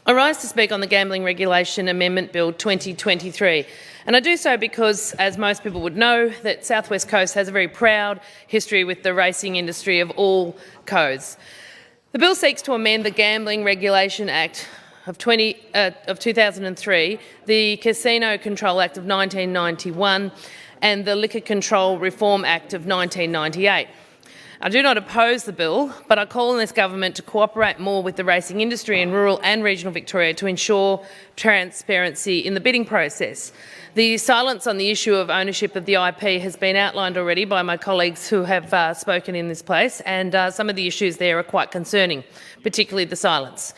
I rise to speak on the Gambling Regulation Amendment Bill 2023, and I do so because, as most people would know, that South West Coast has a very proud history with the racing industry of all codes. The bill seeks to amend the Gambling Regulation Act of 2003, the Casino Control Act of 1991 and the Liquor Control Reform Act of 1998. I do not oppose the bill, but I call on this government to cooperate more with the racing industry in rural and regional Victoria to ensure transparency in the bidding process. The silence on the issue of ownership of the IP has been outlined already by my colleagues who have spoken in this place, and some of the issues there are quite concerning, particularly the silence.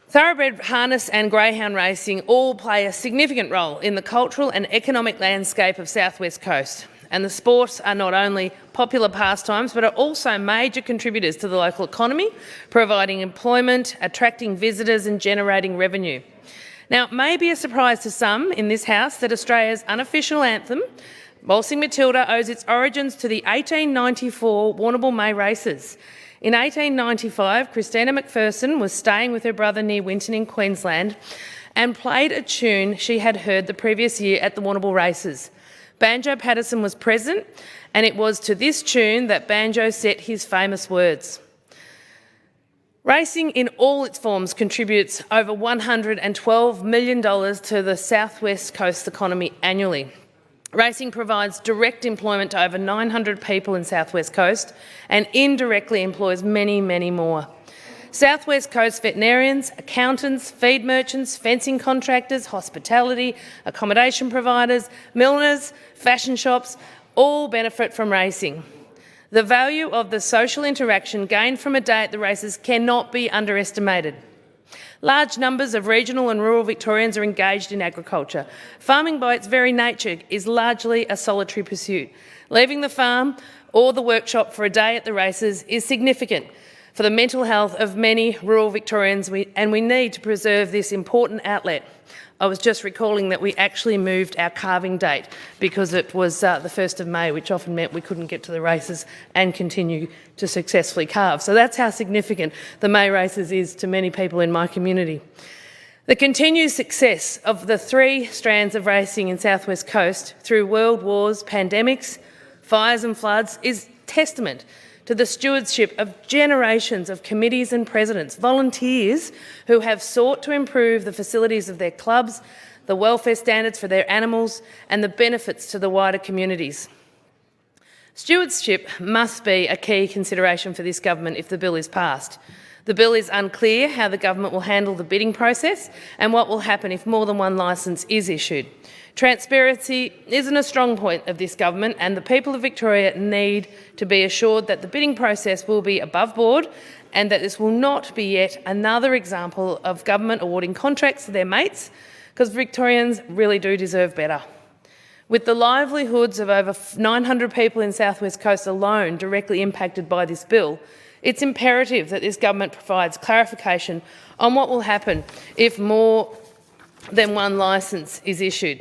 Thoroughbred harness and greyhound racing all play a significant role in the cultural and economic landscape of South West Coast, and the sports are not only popular pastimes but are also major contributors to the local economy, providing employment, attracting visitors and generating revenue. Now, it may be a surprise to some in this House that Australia's unofficial anthem, Waltzing Matilda, owes its origins to the 1894 Warrnambool May races. In 1895, Christina McPherson was staying with her brother near Winton in Queensland and played a tune she had heard the previous year at the Warrnambool races. Banjo Patterson was present, and it was to this tune that Banjo set his famous words. Racing in all its forms contributes over $112 million to the South West Coast economy annually. Racing provides direct employment to over 900 people in South West Coast and indirectly employs many, many more. South West Coast veterinarians, accountants, feed merchants, fencing contractors, hospitality, accommodation providers, milliners, fashion shops all benefit from racing. The value of the social interaction gained from a day at the races cannot be underestimated. Large numbers of regional and rural Victorians are engaged in agriculture. Farming by its very nature is largely a solitary pursuit. Leaving the farm or the workshop for a day at the races is significant for the mental health of many rural Victorians, and we need to preserve this important outlet. I was just recalling that we actually moved our calving date because it was the 1st of May, which often meant we couldn't get to the races and continue to successfully calve. So that's how significant the May races is to many people in my community. The continued success of the three strands of racing in South West Coast through world wars, pandemics, fires and floods is testament to the stewardship of generations of committees and presidents, volunteers who have sought to improve the facilities of their clubs, the welfare standards for their animals and the benefits to the wider communities. Stewardship must be a key consideration for this government if the bill is passed. The bill is unclear how the government will handle the bidding process and what will happen if more than one licence is issued. Transparency isn't a strong point of this government, and the people of Victoria need to be assured that the bidding process will be above board and that this will not be yet another example of government awarding contracts to their mates, because Victorians really do deserve better. With the livelihoods of over 900 people in South West Coast alone directly impacted by this bill, it's imperative that this government provides clarification on what will happen if more than one licence is issued.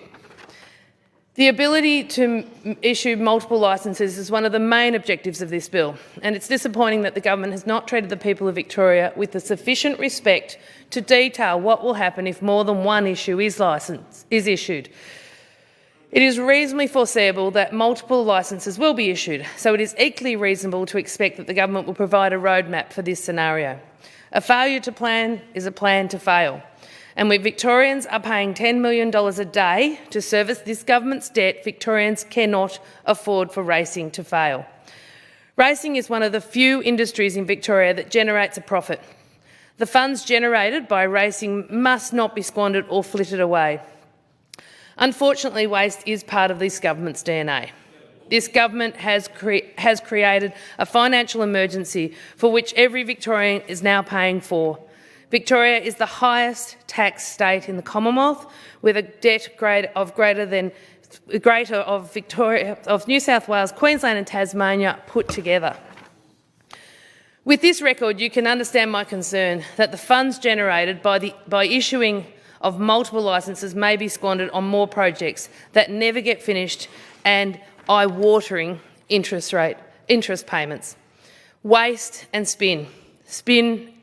The ability to issue multiple licences is one of the main objectives of this bill, and it's disappointing that the government has not treated the people of Victoria with the sufficient respect to detail what will happen if more than one issue is issued. It is reasonably foreseeable that multiple licences will be issued, so it is equally reasonable to expect that the government will provide a roadmap for this scenario. A failure to plan is a plan to fail. And when Victorians are paying $10 million a day to service this government's debt, Victorians cannot afford for racing to fail. Racing is one of the few industries in Victoria that generates a profit. The funds generated by racing must not be squandered or flitted away. Unfortunately, waste is part of this government's DNA. This government has created a financial emergency for which every Victorian is now paying for. Victoria is the highest tax state in the Commonwealth, with a debt greater of New South Wales, Queensland and Tasmania put together. With this record, you can understand my concern that the funds generated by issuing of multiple licences may be squandered on more projects that never get finished and eye-watering interest payments. Waste and spin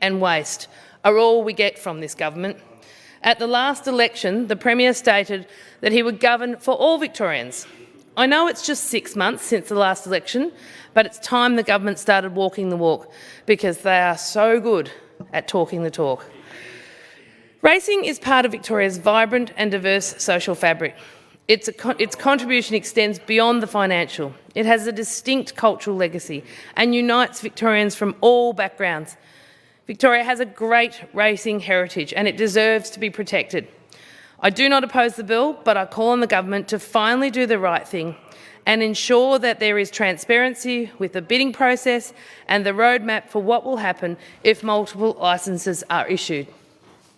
and waste. are all we get from this government. At the last election, the Premier stated that he would govern for all Victorians. I know it's just 6 months since the last election, but it's time the government started walking the walk, because they are so good at talking the talk. Racing is part of Victoria's vibrant and diverse social fabric. Its contribution extends beyond the financial. It has a distinct cultural legacy and unites Victorians from all backgrounds. Victoria has a great racing heritage and it deserves to be protected. I do not oppose the bill, but I call on the government to finally do the right thing and ensure that there is transparency with the bidding process and the roadmap for what will happen if multiple licences are issued.